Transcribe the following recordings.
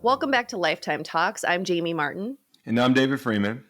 Welcome back to Lifetime Talks. I'm Jamie Martin. And I'm David Freeman.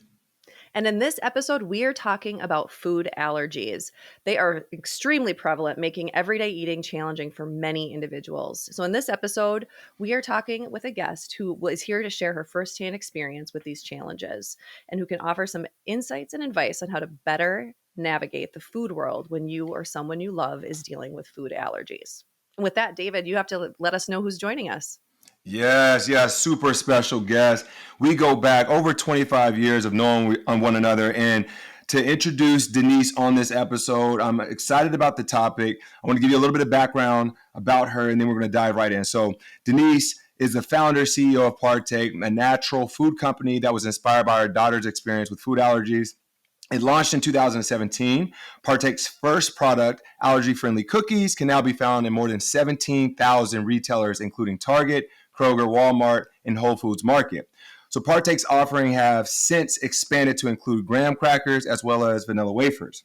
And in this episode, we are talking about food allergies. They are extremely prevalent, making everyday eating challenging for many individuals. So, in this episode, we are talking with a guest who is here to share her firsthand experience with these challenges and who can offer some insights and advice on how to better navigate the food world when you or someone you love is dealing with food allergies. And with that, David, you have to let us know who's joining us. Yes, super special guest. We go back over 25 years of knowing one another. And to introduce Denise on this episode, I'm excited about the topic. I want to give you a little bit of background about her, and then we're going to dive right in. So Denise is the founder, CEO of Partake, a natural food company that was inspired by her daughter's experience with food allergies. It launched in 2017. Partake's first product, Allergy-Friendly cookies, can now be found in more than 17,000 retailers, including Target, Kroger, Walmart, and Whole Foods Market. So Partake's offering have since expanded to include graham crackers as well as vanilla wafers.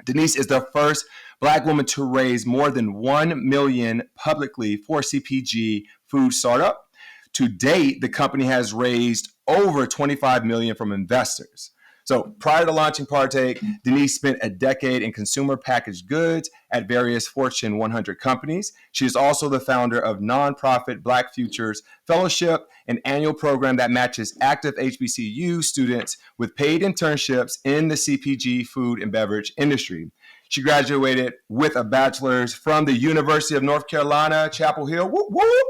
Denise is the first Black woman to raise more than $1 million publicly for CPG food startup. To date, the company has raised over $25 million from investors. So prior to launching Partake, Denise spent a decade in consumer packaged goods at various Fortune 100 companies. She is also the founder of nonprofit Black Futures Fellowship, an annual program that matches active HBCU students with paid internships in the CPG food and beverage industry. She graduated with a bachelor's from the University of North Carolina, Chapel Hill, whoop, whoop,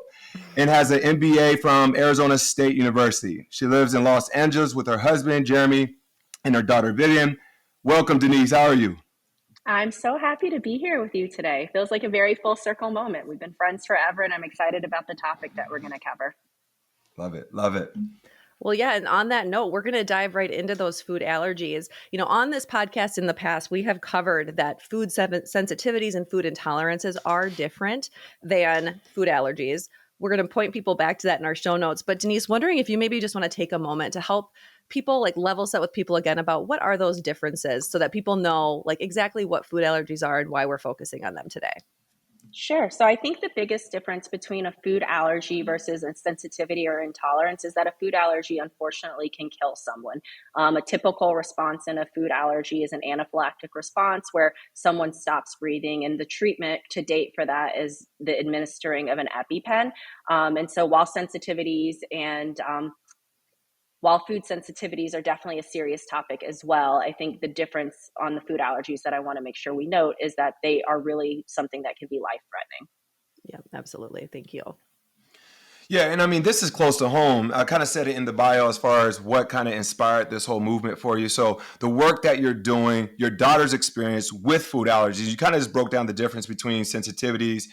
and has an MBA from Arizona State University. She lives in Los Angeles with her husband, Jeremy, and her daughter, Vivian. Welcome, Denise. How are you? I'm so happy to be here with you today. Feels like a very full circle moment. We've been friends forever, and I'm excited about the topic that we're going to cover. Love it. Love it. Well, yeah. And on that note, we're going to dive right into those food allergies. You know, on this podcast in the past, we have covered that food sensitivities and food intolerances are different than food allergies. We're going to point people back to that in our show notes. But Denise, wondering if you maybe just want to take a moment to help people like level set with people again about what are those differences so that people know like exactly what food allergies are and why we're focusing on them today. Sure. So I think the biggest difference between a food allergy versus a sensitivity or intolerance is that a food allergy, unfortunately, can kill someone. A typical response in a food allergy is an anaphylactic response where someone stops breathing, and the treatment to date for that is the administering of an EpiPen. And so while sensitivities and while food sensitivities are definitely a serious topic as well, I think the difference on the food allergies that I want to make sure we note is that they are really something that can be life-threatening. Yeah, absolutely. Thank you. Yeah, and I mean, this is close to home. I kind of said it in the bio as far as what kind of inspired this whole movement for you. So the work that you're doing, your daughter's experience with food allergies, you kind of just broke down the difference between sensitivities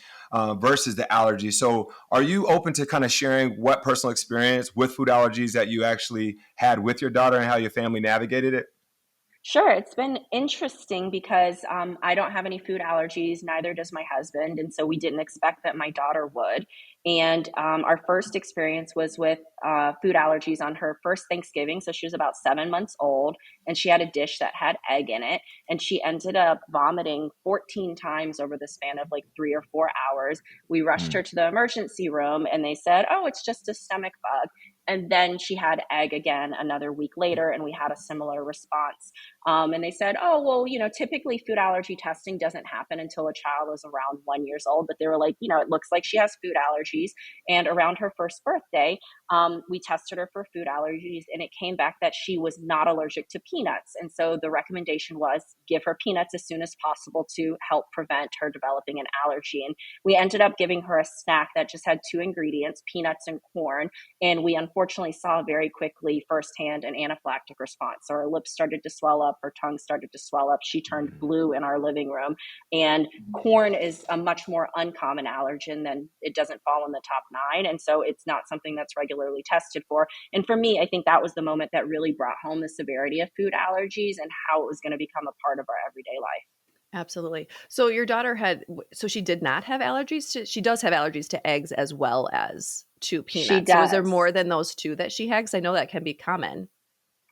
versus the allergies. So are you open to kind of sharing what personal experience with food allergies that you actually had with your daughter and how your family navigated it? Sure. It's been interesting because I don't have any food allergies, neither does my husband. And so we didn't expect that my daughter would. And our first experience was with food allergies on her first Thanksgiving. So she was about 7 months old, and she had a dish that had egg in it. And she ended up vomiting 14 times over the span of like 3 or 4 hours. We rushed her to the emergency room, and they said, oh, it's just a stomach bug. And then she had egg again another week later, and we had a similar response. And they said, oh, well, typically food allergy testing doesn't happen until a child is around 1 year old. But they were like, it looks like she has food allergies. And around her first birthday, we tested her for food allergies, and it came back that she was not allergic to peanuts. And so the recommendation was give her peanuts as soon as possible to help prevent her developing an allergy. And we ended up giving her a snack that just had two ingredients, peanuts and corn. And we unfortunately saw very quickly firsthand an anaphylactic response. So her lips started to swell up, her tongue started to swell up. She turned blue in our living room. And corn is a much more uncommon allergen than it doesn't fall in the top 9. And so it's not something that's regularly tested for. And for me, I think that was the moment that really brought home the severity of food allergies and how it was going to become a part of our everyday life. Absolutely. So your daughter so she did not have allergies she does have allergies to eggs as well as to peanuts. She does. So is there more than those two that she had? 'Cause I know that can be common.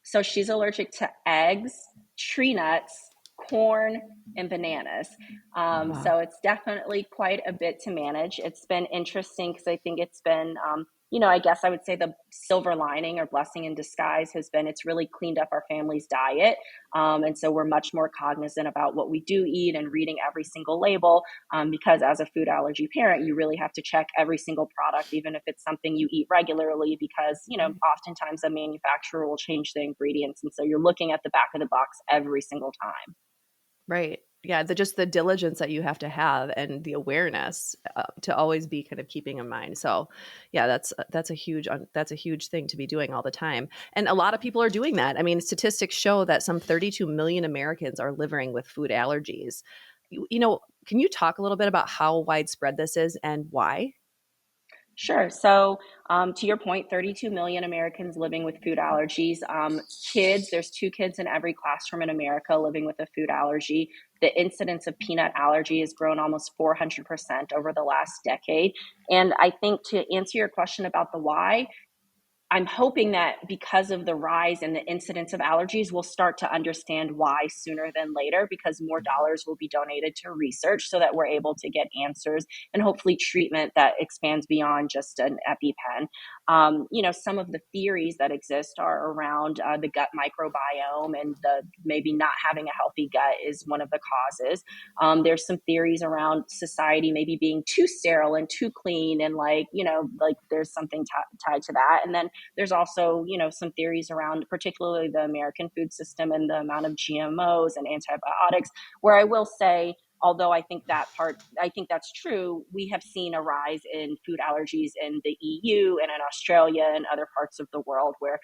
So she's allergic to eggs, tree nuts, corn, and bananas. Wow. So it's definitely quite a bit to manage. It's been interesting because I think it's been I guess I would say the silver lining or blessing in disguise has been it's really cleaned up our family's diet. And so we're much more cognizant about what we do eat and reading every single label, because as a food allergy parent, you really have to check every single product, even if it's something you eat regularly, because, Right. oftentimes a manufacturer will change the ingredients. And so you're looking at the back of the box every single time. Right. Yeah, just the diligence that you have to have and the awareness, to always be kind of keeping in mind. So, yeah, that's a huge thing to be doing all the time. And a lot of people are doing that. I mean, statistics show that some 32 million Americans are living with food allergies. Can you talk a little bit about how widespread this is and why? Sure. So, to your point, 32 million Americans living with food allergies. Kids, there's 2 kids in every classroom in America living with a food allergy. The incidence of peanut allergy has grown almost 400% over the last decade. And I think to answer your question about the why, I'm hoping that because of the rise in the incidence of allergies, we'll start to understand why sooner than later, because more dollars will be donated to research so that we're able to get answers and hopefully treatment that expands beyond just an EpiPen. Some of the theories that exist are around the gut microbiome, and the maybe not having a healthy gut is one of the causes. There's some theories around society maybe being too sterile and too clean, and like there's something tied to that. And then there's also, some theories around particularly the American food system and the amount of GMOs and antibiotics, where I will say, although I think that's true, we have seen a rise in food allergies in the EU and in Australia and other parts of the world where,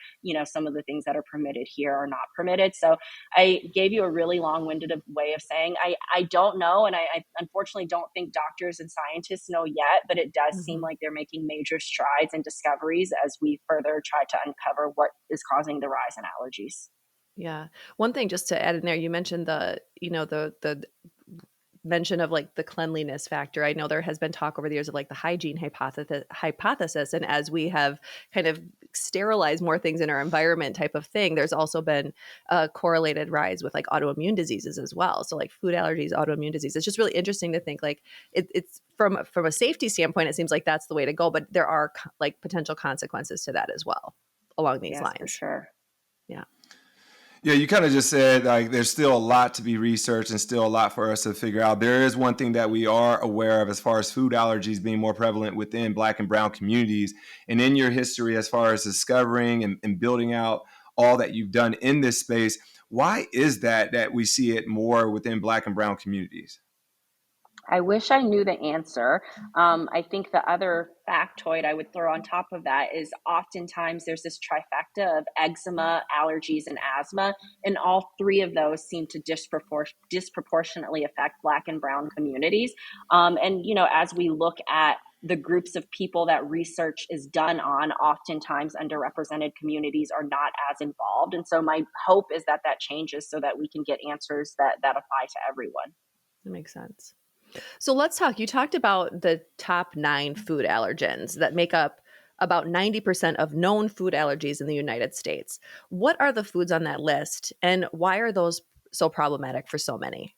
some of the things that are permitted here are not permitted. So I gave you a really long-winded way of saying I don't know, and I unfortunately don't think doctors and scientists know yet, but it does seem Mhm. like they're making major strides and discoveries as we further try to uncover what is causing the rise in allergies. Yeah. One thing just to add in there, you mentioned the mention of like the cleanliness factor. I know there has been talk over the years of like the hygiene hypothesis, and as we have kind of sterilized more things in our environment type of thing, there's also been a correlated rise with like autoimmune diseases as well. So like food allergies, autoimmune disease. It's just really interesting to think like it's from a safety standpoint, it seems like that's the way to go, but there are like potential consequences to that as well along these Yes, for lines. sure. Yeah. Yeah, you kind of just said like there's still a lot to be researched and still a lot for us to figure out. There is one thing that we are aware of as far as food allergies being more prevalent within Black and Brown communities. And in your history, as far as discovering and building out all that you've done in this space, why is that we see it more within Black and Brown communities? I wish I knew the answer. I think the other factoid I would throw on top of that is oftentimes there's this trifecta of eczema, allergies, and asthma, and all three of those seem to disproportionately affect Black and Brown communities. And, as we look at the groups of people that research is done on, oftentimes underrepresented communities are not as involved. And so my hope is that that changes so that we can get answers that apply to everyone. That makes sense. So let's talk. You talked about the top 9 food allergens that make up about 90% of known food allergies in the United States. What are the foods on that list, and why are those so problematic for so many?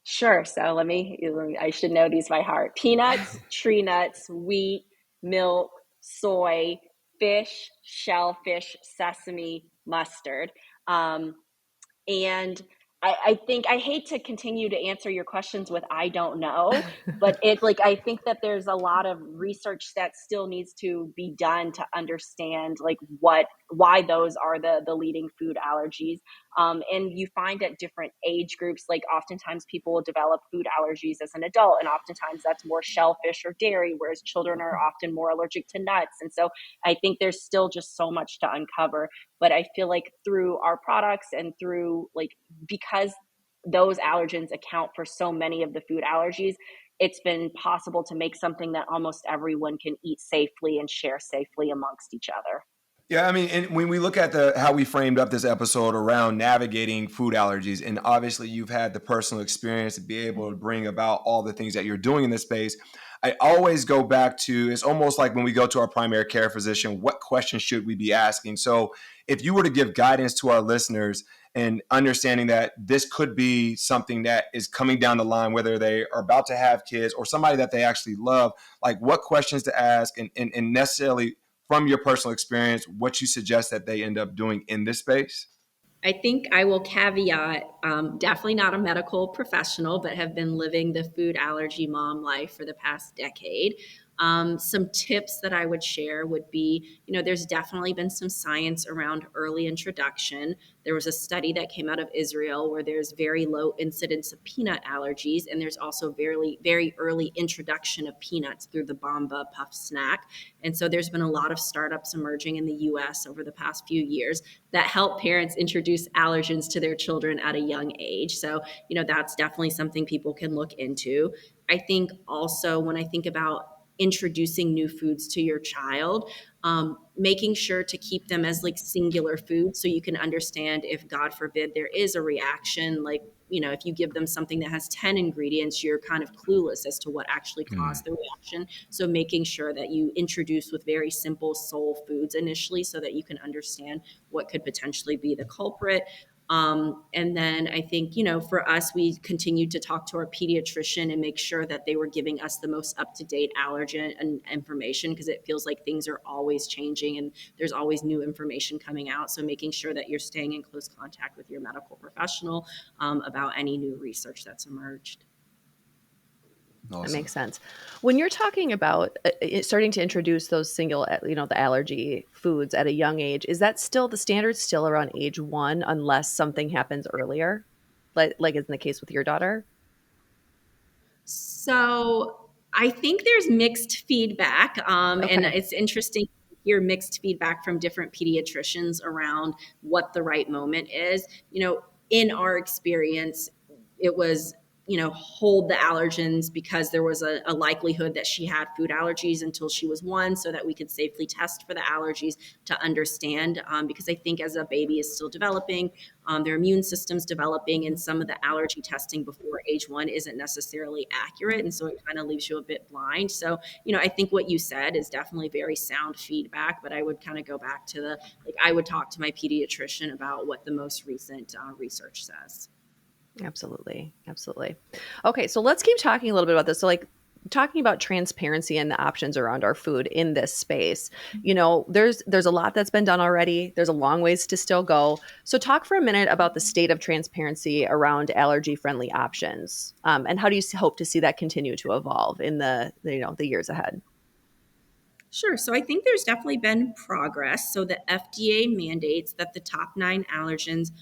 Sure. So I should know these by heart. Peanuts, tree nuts, wheat, milk, soy, fish, shellfish, sesame, mustard. Um, and I think I hate to continue to answer your questions with I don't know, but it's like I think that there's a lot of research that still needs to be done to understand like why those are the leading food allergies. And you find at different age groups, like oftentimes people will develop food allergies as an adult, and oftentimes that's more shellfish or dairy, whereas children are often more allergic to nuts. And so I think there's still just so much to uncover, but I feel like through our products and through like because those allergens account for so many of the food allergies, it's been possible to make something that almost everyone can eat safely and share safely amongst each other. Yeah, I mean, and when we look at the how we framed up this episode around navigating food allergies, and obviously you've had the personal experience to be able to bring about all the things that you're doing in this space. I always go back to it's almost like when we go to our primary care physician, what questions should we be asking? So, if you were to give guidance to our listeners and understanding that this could be something that is coming down the line, whether they are about to have kids or somebody that they actually love, like what questions to ask and necessarily from your personal experience, what you suggest that they end up doing in this space? I think I will caveat, definitely not a medical professional, but have been living the food allergy mom life for the past decade. Some tips that I would share would be, there's definitely been some science around early introduction. There was a study that came out of Israel where there's very low incidence of peanut allergies, and there's also very, very early introduction of peanuts through the Bomba Puff snack. And so there's been a lot of startups emerging in the US over the past few years that help parents introduce allergens to their children at a young age. So, that's definitely something people can look into. I think also when I think about introducing new foods to your child, making sure to keep them as like singular foods so you can understand if, God forbid, there is a reaction, like, if you give them something that has 10 ingredients, you're kind of clueless as to what actually caused the reaction. So making sure that you introduce with very simple soul foods initially so that you can understand what could potentially be the culprit. And then I think, for us, we continued to talk to our pediatrician and make sure that they were giving us the most up-to-date allergen and information, because it feels like things are always changing and there's always new information coming out. So making sure that you're staying in close contact with your medical professional about any new research that's emerged. That Awesome. makes sense. When you're talking about starting to introduce those single, the allergy foods at a young age, is that still the standard still around age 1 unless something happens earlier? Like is in the case with your daughter? So I think there's mixed feedback, and Okay. it's interesting to hear mixed feedback from different pediatricians around what the right moment is. In our experience, it was, hold the allergens because there was a likelihood that she had food allergies until she was 1, so that we could safely test for the allergies to understand. Because I think as a baby is still developing, their immune system's developing, and some of the allergy testing before age 1 isn't necessarily accurate. And so it kind of leaves you a bit blind. So, I think what you said is definitely very sound feedback, but I would kind of go back to I would talk to my pediatrician about what the most recent research says. Absolutely. Absolutely. Okay, so let's keep talking a little bit about this. So talking about transparency and the options around our food in this space. There's a lot that's been done already. There's a long ways to still go. So talk for a minute about the state of transparency around allergy-friendly options. And how do you hope to see that continue to evolve in the years ahead? Sure. So I think there's definitely been progress. So the FDA mandates that the top 9 allergens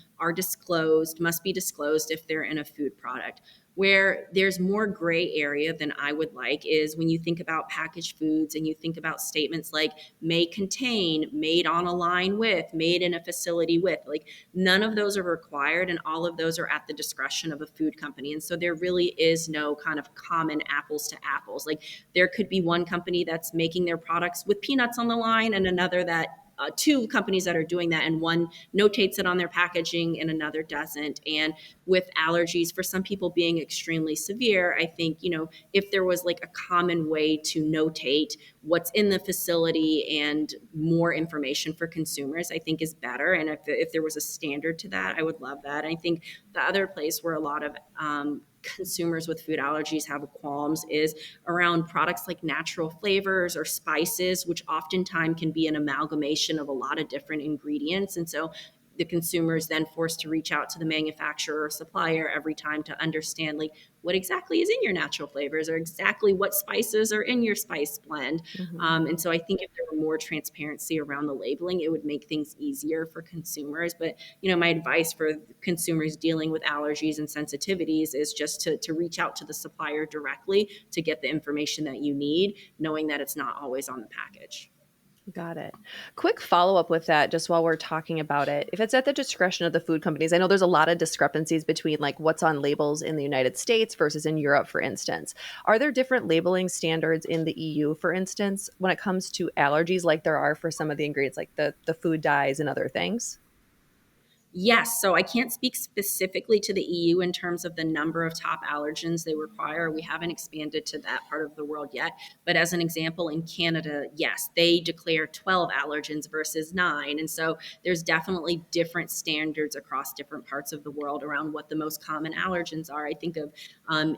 must be disclosed if they're in a food product. Where there's more gray area than I would like is when you think about packaged foods and you think about statements like may contain, made on a line with, made in a facility with. Like none of those are required, and all of those are at the discretion of a food company. And so there really is no kind of common apples to apples. Like there could be one company that's making their products with peanuts on the line and another that 2 companies that are doing that, and one notates it on their packaging and another doesn't. And with allergies, for some people being extremely severe, I think, if there was like a common way to notate what's in the facility and more information for consumers, I think is better. And if there was a standard to that, I would love that. I think the other place where a lot of consumers with food allergies have qualms is around products like natural flavors or spices, which oftentimes can be an amalgamation of a lot of different ingredients. And so the consumer is then forced to reach out to the manufacturer or supplier every time to understand like what exactly is in your natural flavors or exactly what spices are in your spice blend. Mhm. And so I think if there were more transparency around the labeling, it would make things easier for consumers. But my advice for consumers dealing with allergies and sensitivities is just to reach out to the supplier directly to get the information that you need, knowing that it's not always on the package. Got it. Quick follow-up with that, just while we're talking about it. If it's at the discretion of the food companies, I know there's a lot of discrepancies between like what's on labels in the United States versus in Europe, for instance. Are there different labeling standards in the EU, for instance, when it comes to allergies, like there are for some of the ingredients, like the food dyes and other things? Yes, so I can't speak specifically to the EU in terms of the number of top allergens they require. We haven't expanded to that part of the world yet. But as an example, in Canada, yes, they declare 12 allergens versus 9. And so there's definitely different standards across different parts of the world around what the most common allergens are. I think of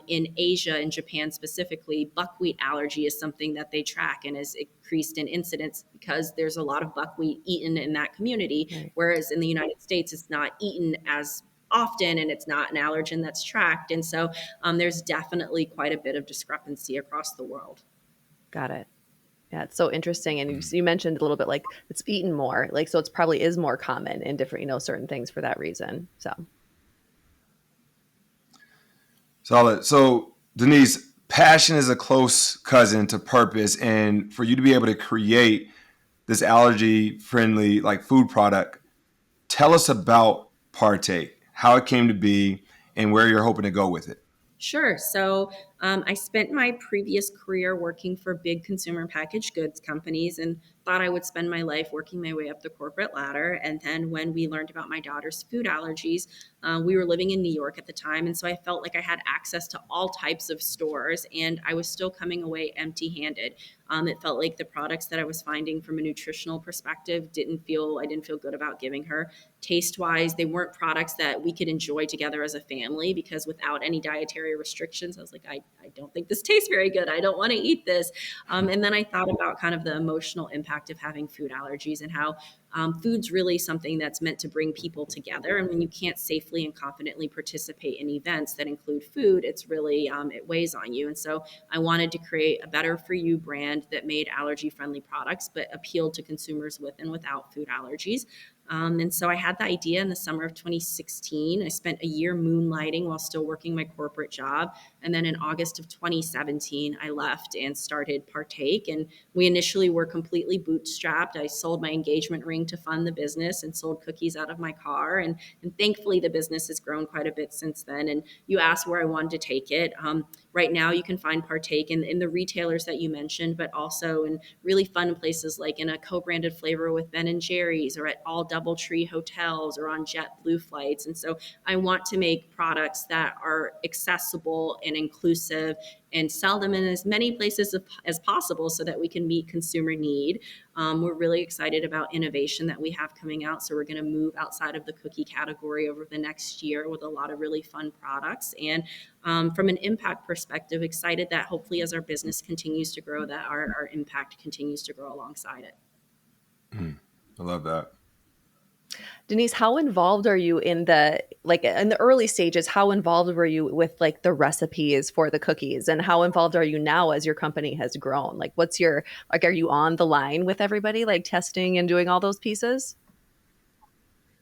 in Asia, in Japan specifically, buckwheat allergy is something that they track and is increased in incidence because there's a lot of buckwheat eaten in that community, Right. whereas in the United States, it's not eaten as often and it's not an allergen that's tracked. And so there's definitely quite a bit of discrepancy across the world. Got it. Yeah, it's so interesting. And you mentioned a little bit like it's eaten more, like, so it's probably is more common in different, certain things for that reason. So, Solid. So, Denise, passion is a close cousin to purpose. And for you to be able to create this allergy friendly like food product, tell us about Partake, how it came to be, and where you're hoping to go with it. Sure. So I spent my previous career working for big consumer packaged goods companies and thought I would spend my life working my way up the corporate ladder. And then when we learned about my daughter's food allergies, we were living in New York at the time. And so I felt like I had access to all types of stores and I was still coming away empty handed. It felt like the products that I was finding from a nutritional perspective I didn't feel good about giving her. Taste wise, they weren't products that we could enjoy together as a family because without any dietary restrictions, I was like, I don't think this tastes very good. I don't want to eat this. And then I thought about kind of the emotional impact of having food allergies and how food's really something that's meant to bring people together. And when you can't safely and confidently participate in events that include food, it's really, it weighs on you. And so I wanted to create a better for you brand that made allergy friendly products, but appealed to consumers with and without food allergies. And so I had the idea in the summer of 2016. I spent a year moonlighting while still working my corporate job. And then in August of 2017, I left and started Partake. And we initially were completely bootstrapped. I sold my engagement ring to fund the business and sold cookies out of my car. And thankfully, the business has grown quite a bit since then. And you asked where I wanted to take it. Right now, you can find Partake in the retailers that you mentioned, but also in really fun places like in a co-branded flavor with Ben and Jerry's or at all DoubleTree hotels or on JetBlue flights. And so I want to make products that are accessible and inclusive and sell them in as many places as possible so that we can meet consumer need. We're really excited about innovation that we have coming out. So we're going to move outside of the cookie category over the next year with a lot of really fun products. And from an impact perspective, excited that hopefully as our business continues to grow, that our impact continues to grow alongside it. I love that. Denise, how involved are you in the early stages? How involved were you with like the recipes for the cookies, and how involved are you now as your company has grown? Like, what's your like? Are you on the line with everybody, like testing and doing all those pieces?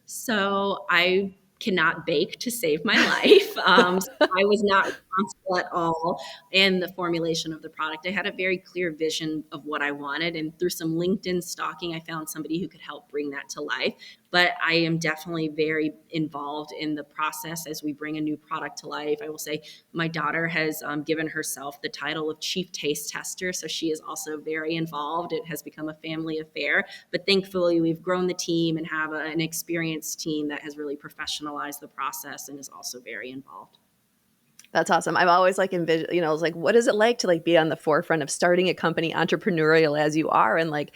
So I cannot bake to save my life. So I was not responsible at all in the formulation of the product. I had a very clear vision of what I wanted. And through some LinkedIn stalking, I found somebody who could help bring that to life. But I am definitely very involved in the process as we bring a new product to life. I will say my daughter has given herself the title of chief taste tester. So she is also very involved. It has become a family affair. But thankfully, we've grown the team and have an experienced team that has really professionalized the process and is also very involved. That's awesome. I've always like envisioned, it's like, what is it like to like be on the forefront of starting a company, entrepreneurial as you are, and like,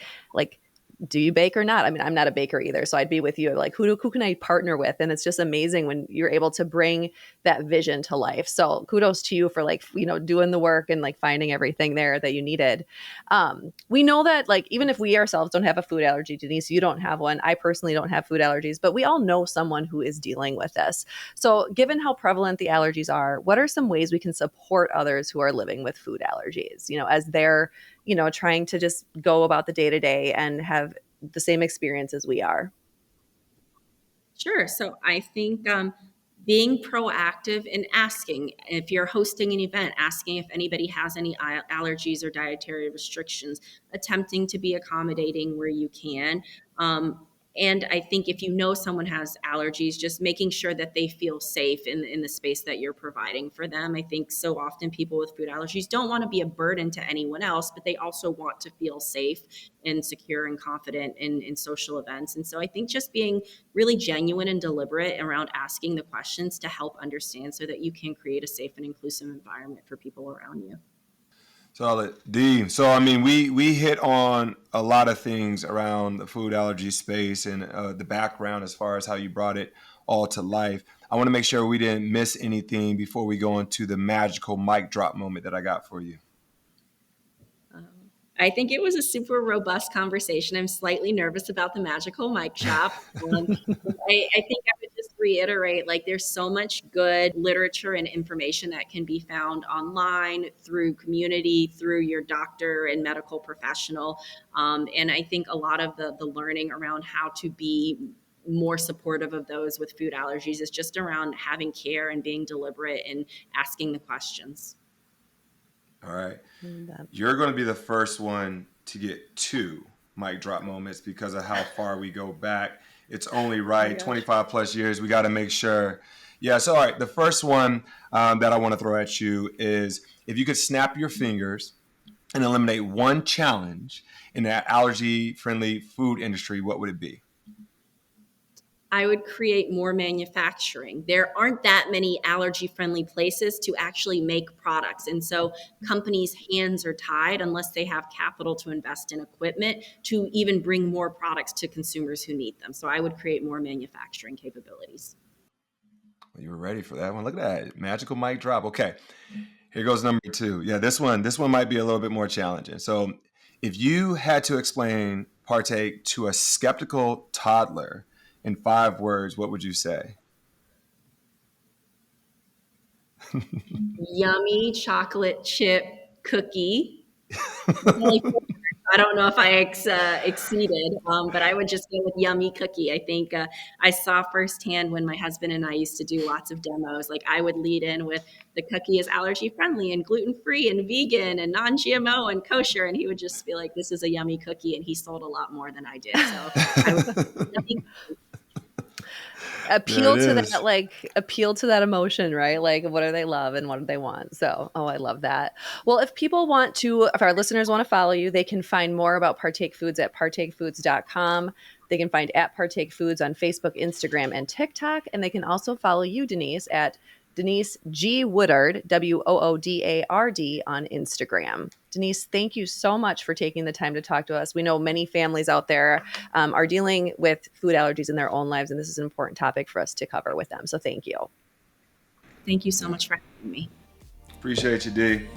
do you bake or not? I mean, I'm not a baker either, so I'd be with you. Like, who can I partner with? And it's just amazing when you're able to bring that vision to life. So kudos to you for like, doing the work and like finding everything there that you needed. We know that like even if we ourselves don't have a food allergy, Denise, you don't have one. I personally don't have food allergies, but we all know someone who is dealing with this. So, given how prevalent the allergies are, what are some ways we can support others who are living with food allergies, as they're, trying to just go about the day to day and have the same experience as we are? Sure. So I think being proactive and asking if you're hosting an event, asking if anybody has any allergies or dietary restrictions, attempting to be accommodating where you can. And I think if you know someone has allergies, just making sure that they feel safe in the space that you're providing for them. I think so often people with food allergies don't want to be a burden to anyone else, but they also want to feel safe and secure and confident in social events. And so I think just being really genuine and deliberate around asking the questions to help understand so that you can create a safe and inclusive environment for people around you. Solid. D. So, I mean, we hit on a lot of things around the food allergy space and the background as far as how you brought it all to life. I want to make sure we didn't miss anything before we go into the magical mic drop moment that I got for you. I think it was a super robust conversation. I'm slightly nervous about the magical mic drop. I think I would just reiterate, like, there's so much good literature and information that can be found online, through community, through your doctor and medical professional. And I think a lot of the learning around how to be more supportive of those with food allergies is just around having care and being deliberate and asking the questions. All right. That. You're going to be the first one to get two mic drop moments because of how far we go back. It's only Oh my right. gosh. 25 plus years. We got to make sure. Yeah. So, all right. The first one that I want to throw at you is if you could snap your fingers and eliminate one challenge in the allergy friendly food industry, what would it be? I would create more manufacturing. There aren't that many allergy friendly places to actually make products. And so companies' hands are tied unless they have capital to invest in equipment to even bring more products to consumers who need them. So I would create more manufacturing capabilities. You were ready for that one. Look at that. Magical mic drop. Okay. Here goes number two. Yeah, this one might be a little bit more challenging. So if you had to explain Partake to a skeptical toddler in 5 words, what would you say? Yummy chocolate chip cookie. I don't know if I exceeded, but I would just go with yummy cookie. I think I saw firsthand when my husband and I used to do lots of demos. Like, I would lead in with the cookie is allergy friendly and gluten free and vegan and non GMO and kosher, and he would just be like, "This is a yummy cookie," and he sold a lot more than I did. So I would yummy. There it That, is. like, appeal to that emotion, right? Like, what do they love and what do they want? So, oh, I love that. Well, if our listeners want to follow you, they can find more about Partake Foods at partakefoods.com. They can find at Partake Foods on Facebook, Instagram, and TikTok. And they can also follow you, Denise, at Denise G. Woodard, Woodard, on Instagram. Denise, thank you so much for taking the time to talk to us. We know many families out there are dealing with food allergies in their own lives, and this is an important topic for us to cover with them. So thank you. Thank you so Yeah. much for having me. Appreciate you, D.